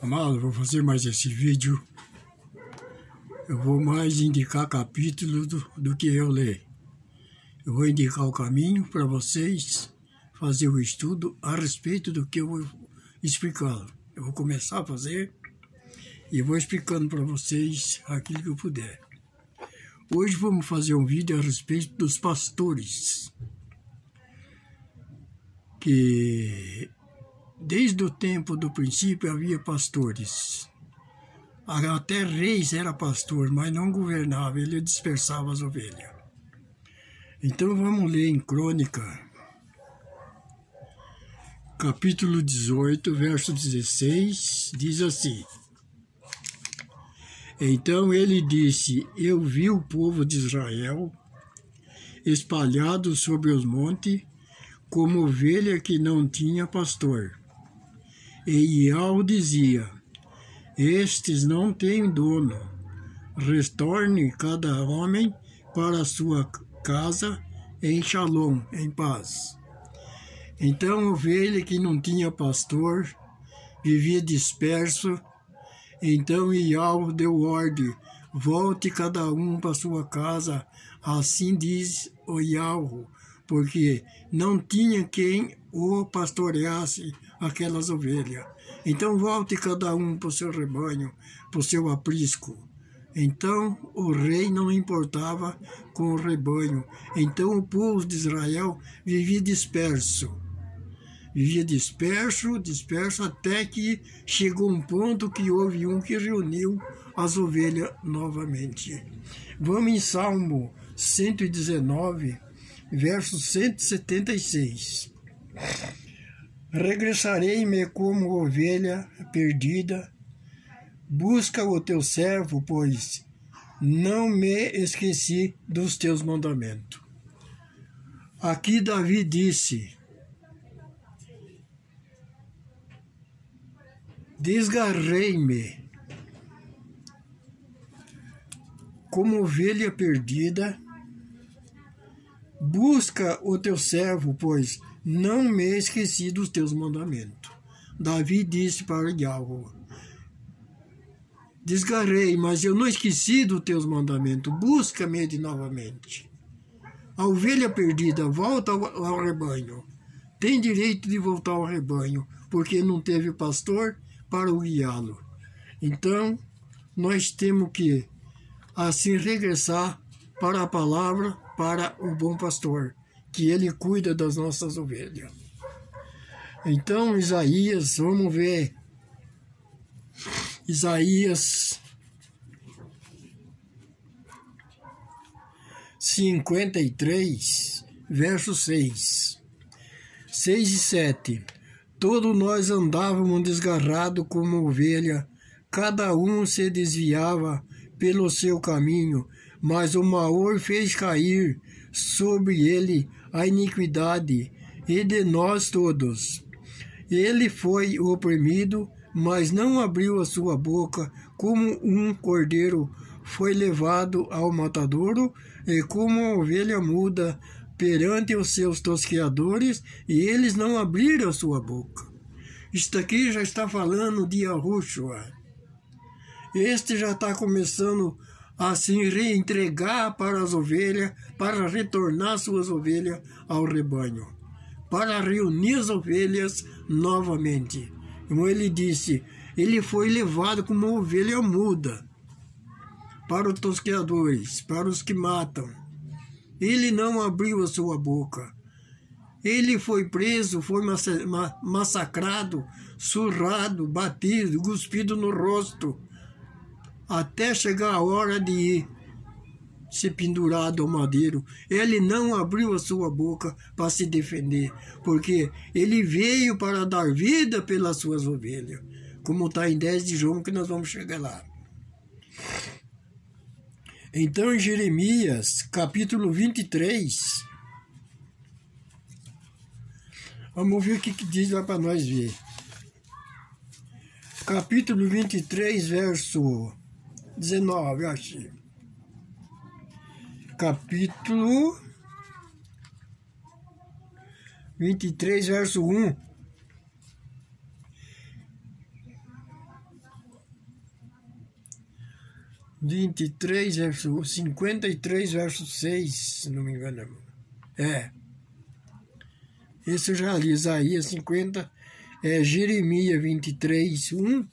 Amado, vou fazer mais esse vídeo. Eu vou mais indicar capítulos do que eu ler. Eu vou indicar o caminho para vocês fazer o estudo a respeito do que eu vou explicando. Eu vou começar a fazer e vou explicando para vocês aquilo que eu puder. Hoje vamos fazer um vídeo a respeito dos pastores. Que desde o tempo do princípio havia pastores. Até reis era pastor, mas não governava, ele dispersava as ovelhas. Então vamos ler em Crônica, capítulo 18, verso 16, diz assim: Então ele disse: Eu vi o povo de Israel espalhado sobre os montes, como ovelha que não tinha pastor. E Iau dizia: Estes não têm dono. Retorne cada homem para a sua casa em shalom, em paz. Então a ovelha que não tinha pastor vivia disperso. Então Iau deu ordem: volte cada um para sua casa. Assim diz o Iau, porque não tinha quem o pastoreasse aquelas ovelhas. Então volte cada um para o seu rebanho, para o seu aprisco. Então o rei não importava com o rebanho. Então o povo de Israel vivia disperso. Vivia disperso, até que chegou um ponto que houve um que reuniu as ovelhas novamente. Vamos em Salmo 119, verso 176. Regressarei-me como ovelha perdida. Busca o teu servo, pois não me esqueci dos teus mandamentos. Aqui Davi disse: Desgarrei-me como ovelha perdida. Busca o teu servo, pois não me esqueci dos teus mandamentos. Davi disse para Yahweh: Desgarrei, mas eu não esqueci dos teus mandamentos. Busca-me de novamente. A ovelha perdida volta ao rebanho. Tem direito de voltar ao rebanho, porque não teve pastor para o guiá-lo. Então, nós temos que, assim, regressar para a palavra, para o bom pastor, que ele cuida das nossas ovelhas. Então, Isaías, vamos ver. Isaías 53, verso 6. 6 e 7. Todos nós andávamos desgarrados como ovelha, cada um se desviava pelo seu caminho, mas o Maior fez cair sobre ele a iniquidade, e de nós todos. Ele foi oprimido, mas não abriu a sua boca, como um cordeiro foi levado ao matadouro, e como uma ovelha muda perante os seus tosqueadores, e eles não abriram a sua boca. Isto aqui já está falando de Yahushua. Este já está começando a se reentregar para as ovelhas, para retornar suas ovelhas ao rebanho, para reunir as ovelhas novamente. Como ele disse, ele foi levado como uma ovelha muda para os tosqueadores, para os que matam. Ele não abriu a sua boca. Ele foi preso, foi massacrado, surrado, batido, cuspido no rosto, até chegar a hora de ser pendurado ao madeiro. Ele não abriu a sua boca para se defender, porque ele veio para dar vida pelas suas ovelhas, como está em 10 de João, que nós vamos chegar lá. Então, em Jeremias, capítulo 23, vamos ver o que diz lá para nós ver. Capítulo 23, verso 19, achei. Capítulo 23, verso 1. 23, verso 53, verso 6, se não me engano. Esse eu já li, Isaías 50, Jeremias 23, 1.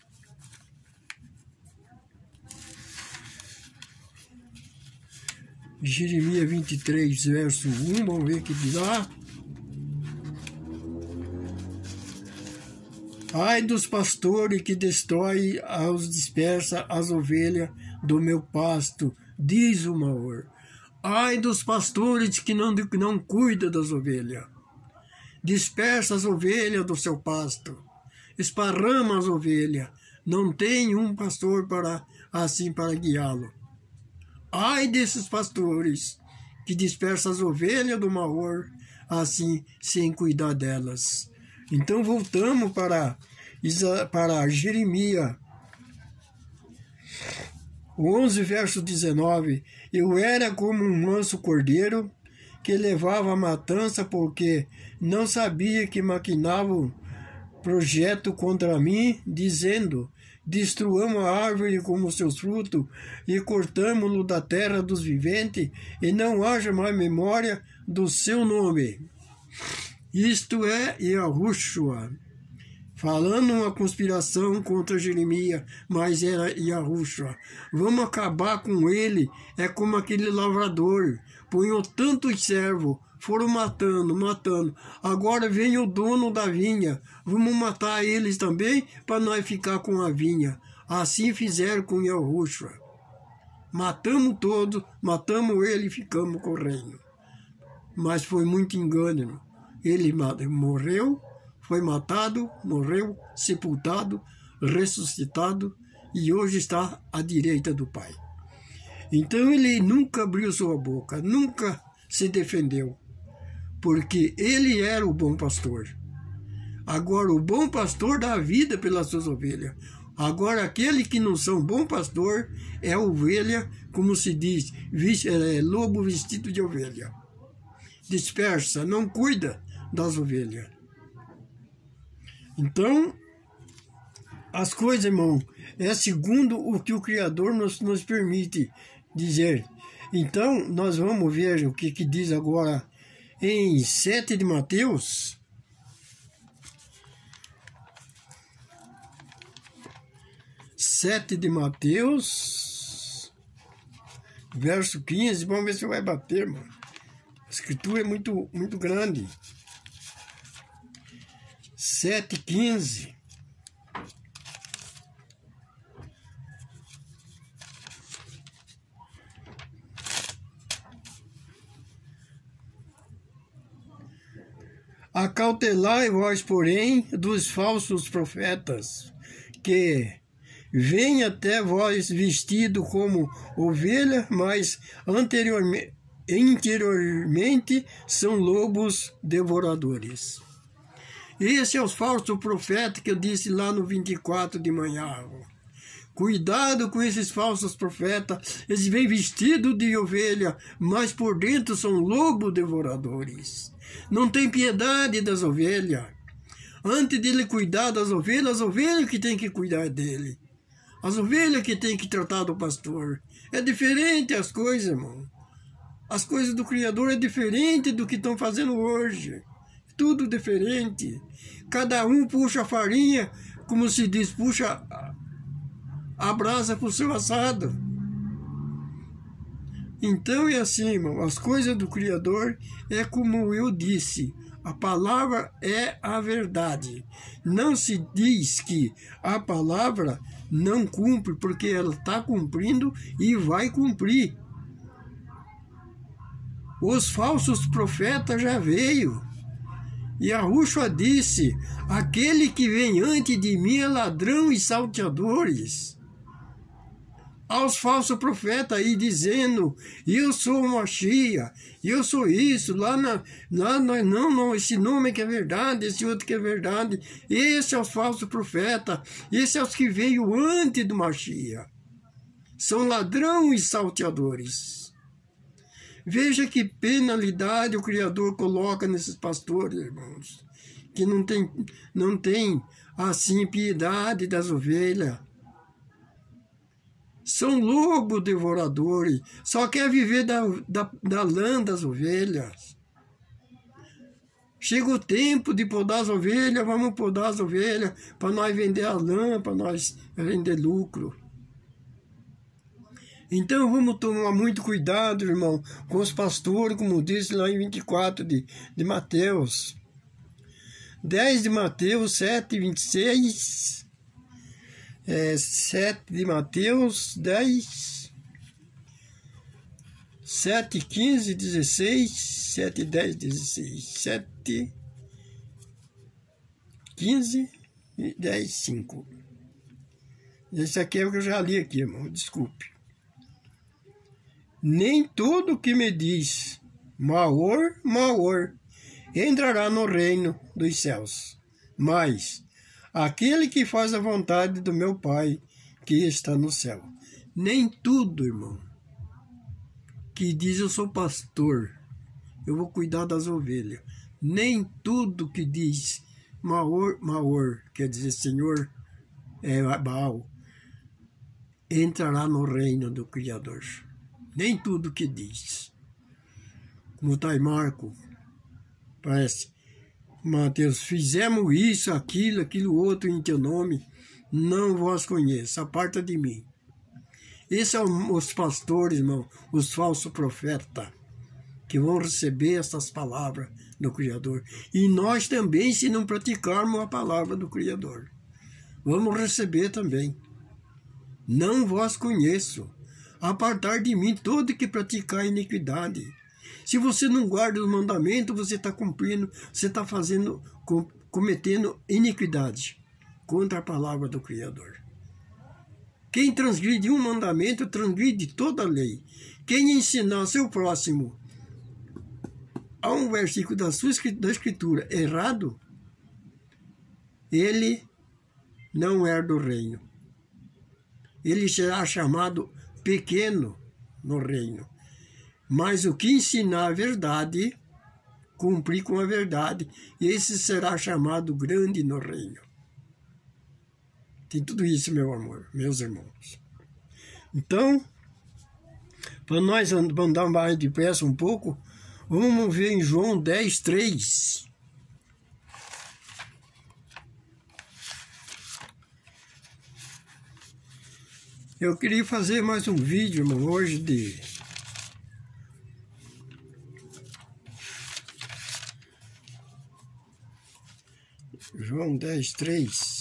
Jeremias 23, verso 1, vamos ver o que diz lá. Ai dos pastores que destrói aos dispersa as ovelhas do meu pasto, diz o Maior. Ai dos pastores que não cuidam das ovelhas. Dispersa as ovelhas do seu pasto, esparrama as ovelhas, não tem um pastor para guiá-lo. Ai desses pastores que dispersam as ovelhas do Maior, assim, sem cuidar delas. Então voltamos para Jeremias 11, verso 19. Eu era como um manso cordeiro que levava a matança, porque não sabia que maquinavam projeto contra mim, dizendo: destruamos a árvore como seus frutos, e cortamo-lo da terra dos viventes, e não haja mais memória do seu nome. Isto é Yahushua, falando uma conspiração contra Jeremias, mas era Yahushua. Vamos acabar com ele, é como aquele lavrador, punhou tantos servos, foram matando. Agora vem o dono da vinha, vamos matar eles também, para nós ficar com a vinha. Assim fizeram com Yahushua. Matamos todos, matamos ele e ficamos com o reino. Mas foi muito engano. Ele morreu, foi matado, morreu, sepultado, ressuscitado e hoje está à direita do Pai. Então ele nunca abriu sua boca, nunca se defendeu, porque ele era o bom pastor. Agora o bom pastor dá a vida pelas suas ovelhas. Agora aquele que não são bom pastor é ovelha, como se diz, lobo vestido de ovelha. Dispersa, não cuida das ovelhas. Então, as coisas, irmão, é segundo o que o Criador nos permite dizer. Então, nós vamos ver o que diz agora em 7 de Mateus. 7 de Mateus, verso 15. Vamos ver se vai bater, mano. A escritura é muito grande. 7:15. Acautelai vós, porém, dos falsos profetas, que vêm até vós vestido como ovelha, mas interiormente são lobos devoradores. Esse é o falso profeta que eu disse lá no 24 de manhã. Cuidado com esses falsos profetas. Eles vêm vestidos de ovelha, mas por dentro são lobos devoradores. Não tem piedade das ovelhas. Antes de ele cuidar das ovelhas, as ovelhas que tem que cuidar dele. As ovelhas que tem que tratar do pastor. É diferente as coisas, irmão. As coisas do Criador é diferente do que estão fazendo hoje. Tudo diferente. Cada um puxa a farinha, como se diz, puxa a brasa para o seu assado. Então é assim, irmão, as coisas do Criador é como eu disse, a palavra é a verdade. Não se diz que a palavra não cumpre, porque ela está cumprindo e vai cumprir. Os falsos profetas já veio. E Yahushua disse: aquele que vem antes de mim é ladrão e salteadores. Aos falsos profetas aí dizendo: eu sou o Mashiach, eu sou isso, não, esse nome que é verdade, esse outro que é verdade. Esse é os falsos profetas, esse é os que veio antes do Mashiach. São ladrão e salteadores. Veja que penalidade o Criador coloca nesses pastores, irmãos, que não tem assim piedade das ovelhas. são lobos devoradores, só quer viver da lã das ovelhas. Chega o tempo de podar as ovelhas, vamos podar as ovelhas para nós vender a lã, para nós vender lucro. Então vamos tomar muito cuidado, irmão, com os pastores, como disse lá em 24 de Mateus. 10 de Mateus, 7, 26, 7 de Mateus, 10, 7, 15, 16, 7, 10, 16, 7, 15, 10, 5. Esse aqui é o que eu já li aqui, irmão, desculpe. Nem tudo que me diz Maor, Maor, entrará no reino dos céus, mas aquele que faz a vontade do meu Pai que está no céu. Nem tudo, irmão, que diz eu sou pastor, eu vou cuidar das ovelhas. Nem tudo que diz Maor, Maor, quer dizer Senhor, Baal, entrará no reino do Criador. Nem tudo que diz. Como está em Marco, parece, Mateus, fizemos isso, aquilo outro em teu nome, não vos conheço, aparta de mim. Esses são os pastores, irmão, os falsos profetas, que vão receber essas palavras do Criador. E nós também, se não praticarmos a palavra do Criador, vamos receber também. Não vos conheço. Apartar de mim todo que praticar iniquidade. Se você não guarda os mandamentos, você está cumprindo, você está cometendo iniquidade contra a palavra do Criador. Quem transgride um mandamento, transgride toda a lei. Quem ensinar seu próximo a um versículo da Escritura errado, ele não herda o reino. Ele será chamado pequeno no reino. Mas o que ensinar a verdade, cumprir com a verdade, esse será chamado grande no reino. Tem tudo isso, meu amor, meus irmãos. Então, para nós andar mais depressa um pouco, vamos ver em João 10, 3. Eu queria fazer mais um vídeo, irmão, hoje de João 10, 3.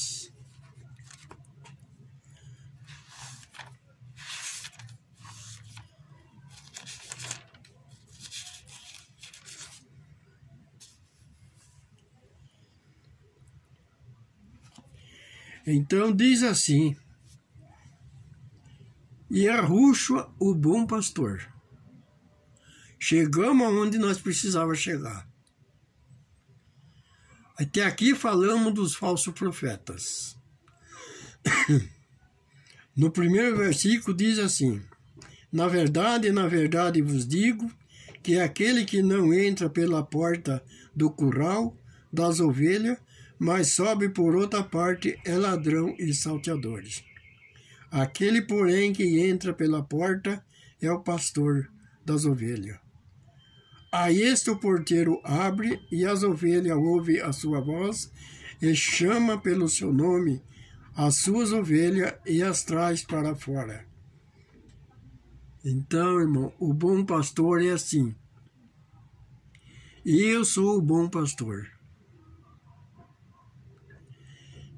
Então diz assim: e Yahushua, o bom pastor. Chegamos aonde nós precisávamos chegar. Até aqui falamos dos falsos profetas. No primeiro versículo diz assim: na verdade vos digo, que aquele que não entra pela porta do curral das ovelhas, mas sobe por outra parte, é ladrão e salteador. Aquele, porém, que entra pela porta é o pastor das ovelhas. A este o porteiro abre, e as ovelhas ouvem a sua voz, e chama pelo seu nome as suas ovelhas e as traz para fora. Então, irmão, o bom pastor é assim. Eu sou o bom pastor,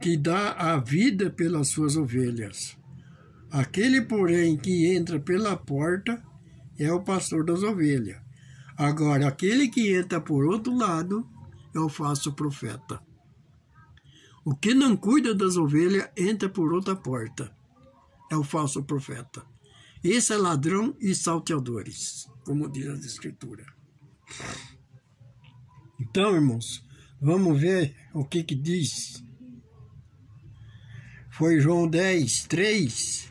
que dá a vida pelas suas ovelhas. Aquele, porém, que entra pela porta é o pastor das ovelhas. Agora, aquele que entra por outro lado é o falso profeta. O que não cuida das ovelhas entra por outra porta. É o falso profeta. Esse é ladrão e salteadores, como diz a Escritura. Então, irmãos, vamos ver o que diz. Foi João 10, 3.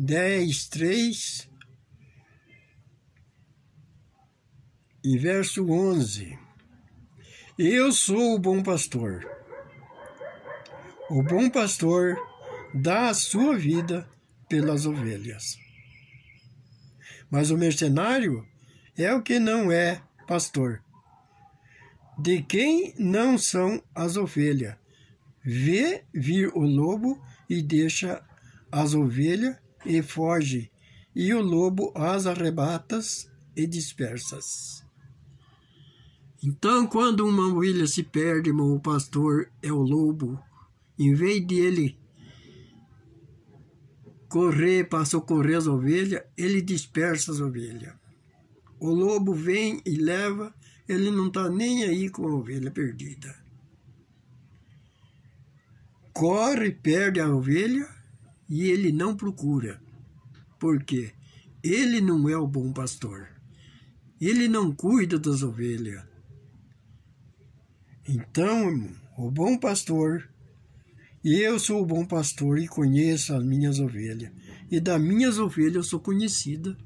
10, 3 e verso 11. Eu sou o bom pastor. O bom pastor dá a sua vida pelas ovelhas. Mas o mercenário é o que não é pastor, de quem não são as ovelhas. Vê vir o lobo e deixa as ovelhas e foge, e o lobo as arrebata e dispersas. Então, quando uma ovelha se perde, o pastor é o lobo. Em vez de ele correr para socorrer as ovelhas, ele dispersa as ovelhas. O lobo vem e leva, ele não está nem aí com a ovelha perdida. Corre, perde a ovelha e ele não procura. Por quê? Ele não é o bom pastor. Ele não cuida das ovelhas. Então, o bom pastor, eu sou o bom pastor e conheço as minhas ovelhas. E das minhas ovelhas eu sou conhecida.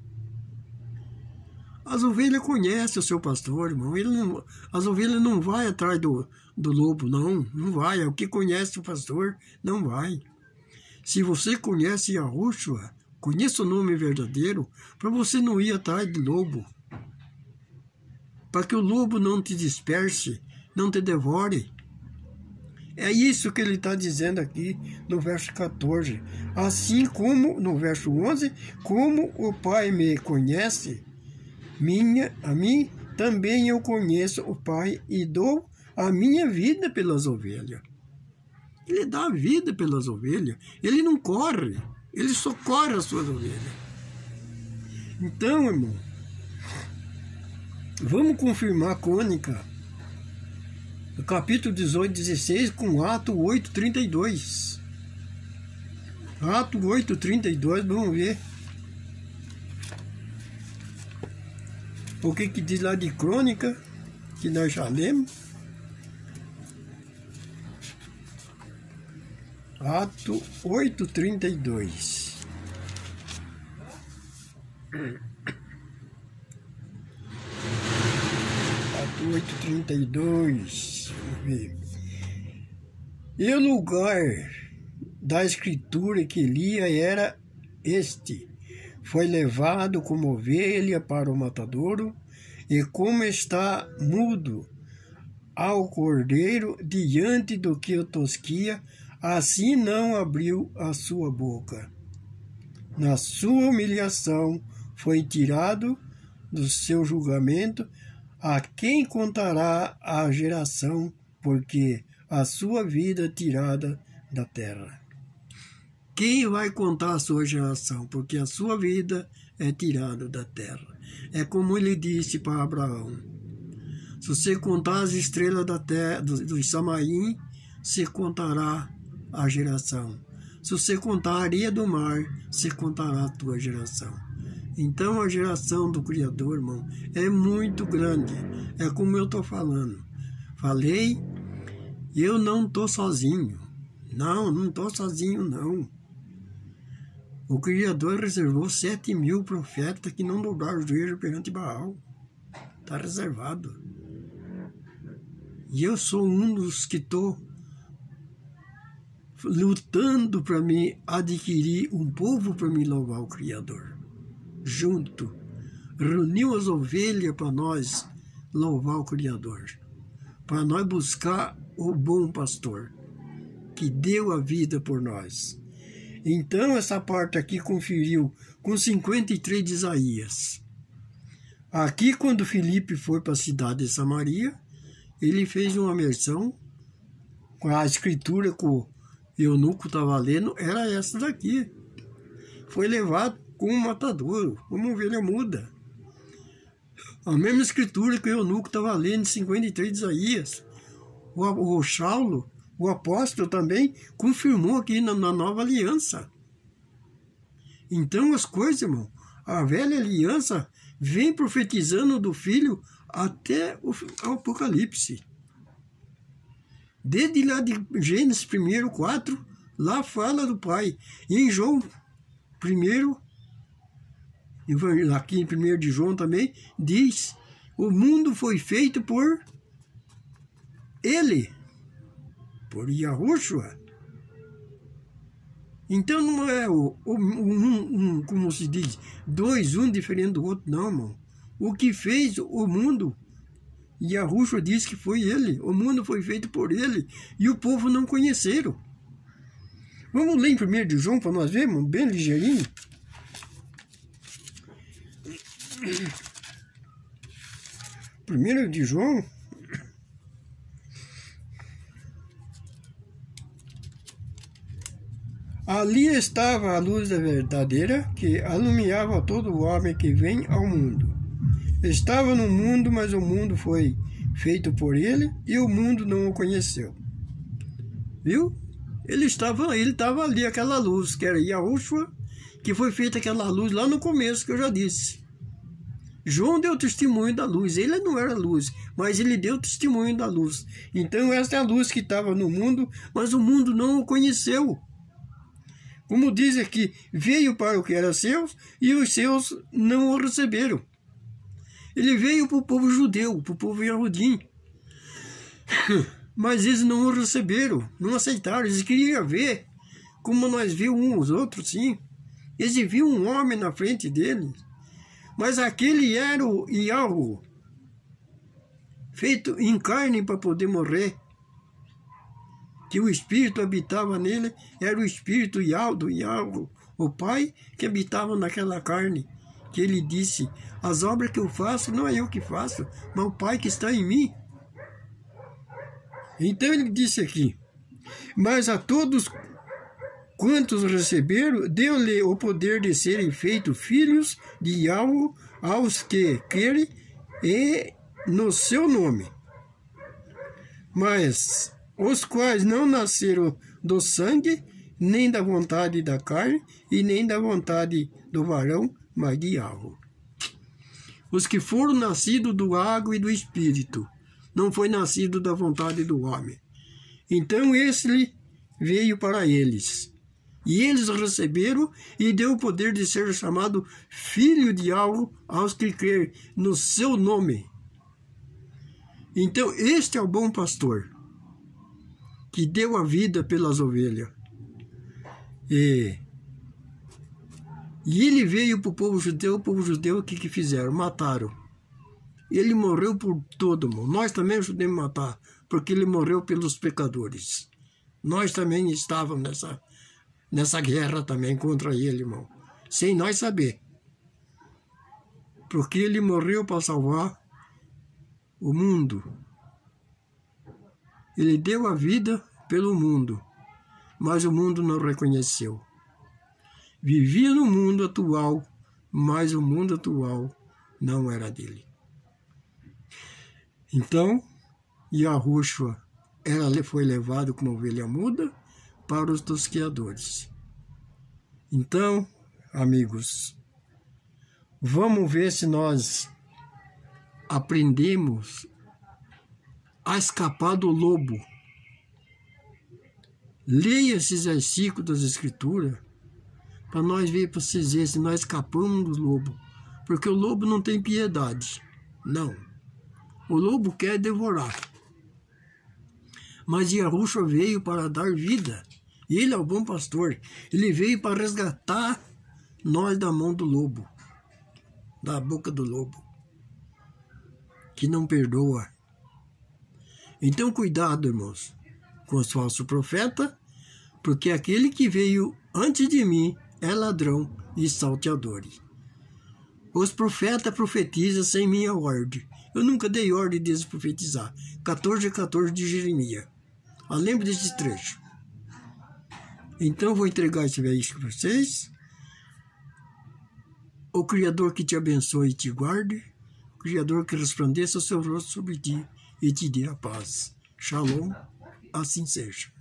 As ovelhas conhecem o seu pastor, irmão. As ovelhas não vão atrás do lobo, não vai. O que conhece o pastor, não vai. Se você conhece Yahushua, conheça o nome verdadeiro, para você não ir atrás do lobo. Para que o lobo não te disperse, não te devore. É isso que ele está dizendo aqui no verso 14. Assim como, no verso 11, como o Pai me conhece, a mim também eu conheço o Pai e dou a minha vida pelas ovelhas. Ele dá a vida pelas ovelhas. Ele não corre, ele socorre as suas ovelhas. Então, irmão, vamos confirmar a crônica do capítulo 18, 16 com Ato 8, 32. Ato 8, 32, vamos ver o que diz lá de crônica, que nós já lemos. Ato 8, 32. Ato 8, 32. Vamos ver. E o lugar da escritura que lia era este: foi levado como ovelha para o matadouro, e como está mudo ao cordeiro diante do que o tosquia, assim não abriu a sua boca. Na sua humilhação foi tirado do seu julgamento. A quem contará a geração, porque a sua vida tirada da terra? Quem vai contar a sua geração? Porque a sua vida é tirada da terra. É como ele disse para Abraão: se você contar as estrelas da terra, dos Samaim, você contará a geração. Se você contar a areia do mar, você contará a tua geração. Então a geração do Criador, irmão, é muito grande. É como eu estou falando. Falei, eu não estou sozinho. Não estou sozinho, não. O Criador reservou 7.000 profetas que não dobraram o joelho perante Baal. Está reservado. E eu sou um dos que estou lutando para me adquirir um povo para me louvar o Criador. Junto. Reuniu as ovelhas para nós louvar o Criador. Para nós buscar o bom pastor, que deu a vida por nós. Então, essa parte aqui conferiu com 53 de Isaías. Aqui, quando Filipe foi para a cidade de Samaria, ele fez uma versão com a escritura que o eunuco estava lendo, era essa daqui. Foi levado com um matadouro, uma ovelha muda. A mesma escritura que o eunuco estava lendo em 53 de Isaías. O Saulo, o apóstolo, também confirmou aqui na nova aliança. Então as coisas, irmão, a velha aliança vem profetizando do Filho até o Apocalipse. Desde lá de Gênesis 1, 4, lá fala do Pai. E em João 1, aqui em 1 de João também, diz: o mundo foi feito por Ele, por Yahushua. Então não é como se diz, dois, um diferente do outro, não, irmão. O que fez o mundo, e Yahushua diz que foi ele, o mundo foi feito por ele, e o povo não conheceram. Vamos ler em 1 de João para nós vermos, bem ligeirinho. Primeiro de João. Ali estava a luz da verdadeira, que alumiava todo homem que vem ao mundo. Estava no mundo, mas o mundo foi feito por ele, e o mundo não o conheceu. Viu? Ele estava ali, aquela luz, que era Yahushua, que foi feita aquela luz lá no começo, que eu já disse. João deu testemunho da luz. Ele não era luz, mas ele deu testemunho da luz. Então essa é a luz que estava no mundo, mas o mundo não o conheceu. Como diz aqui, veio para o que era seus, e os seus não o receberam. Ele veio para o povo judeu, para o povo Yahudim. Mas eles não o receberam, não aceitaram. Eles queriam ver como nós vimos uns os outros, sim. Eles viam um homem na frente deles. Mas aquele era o Yahu, feito em carne para poder morrer. Que o Espírito habitava nele, era o Espírito do Yahu, o Pai que habitava naquela carne. Que ele disse, as obras que eu faço não é eu que faço, mas o Pai que está em mim. Então ele disse aqui, mas a todos quantos receberam, deu-lhe o poder de serem feitos filhos de Yahu aos que querem e no seu nome. Mas os quais não nasceram do sangue, nem da vontade da carne, e nem da vontade do varão, mas de Yahu. Os que foram nascidos do água e do Espírito, não foi nascido da vontade do homem. Então esse veio para eles. E eles receberam e deu o poder de ser chamado filho de Yahu aos que crerem no seu nome. Então este é o bom pastor, que deu a vida pelas ovelhas. E ele veio para o povo judeu o que fizeram? Mataram. Ele morreu por todo mundo. Nós também ajudamos a matar, porque ele morreu pelos pecadores. Nós também estávamos nessa guerra também contra ele, irmão, sem nós saber. Porque ele morreu para salvar o mundo. Ele deu a vida pelo mundo, mas o mundo não reconheceu. Vivia no mundo atual, mas o mundo atual não era dele. Então, Yahushua foi levado como ovelha muda para os tosqueadores. Então, amigos, vamos ver se nós aprendemos a escapar do lobo. Leia esses versículos das Escrituras para nós ver, para vocês verem se nós escapamos do lobo. Porque o lobo não tem piedade. Não. O lobo quer devorar. Mas Yahushua veio para dar vida. Ele é o bom pastor. Ele veio para resgatar nós da mão do lobo, da boca do lobo, que não perdoa. Então cuidado, irmãos, com os falsos profetas, porque aquele que veio antes de mim é ladrão e salteador. Os profetas profetizam sem minha ordem. Eu nunca dei ordem deles profetizar. 14:14 de Jeremias. Lembre desse trecho. Então vou entregar esse versículo para vocês. O Criador que te abençoe e te guarde. O Criador que resplandeça o seu rosto sobre ti e te dê a paz. Shalom, assim seja.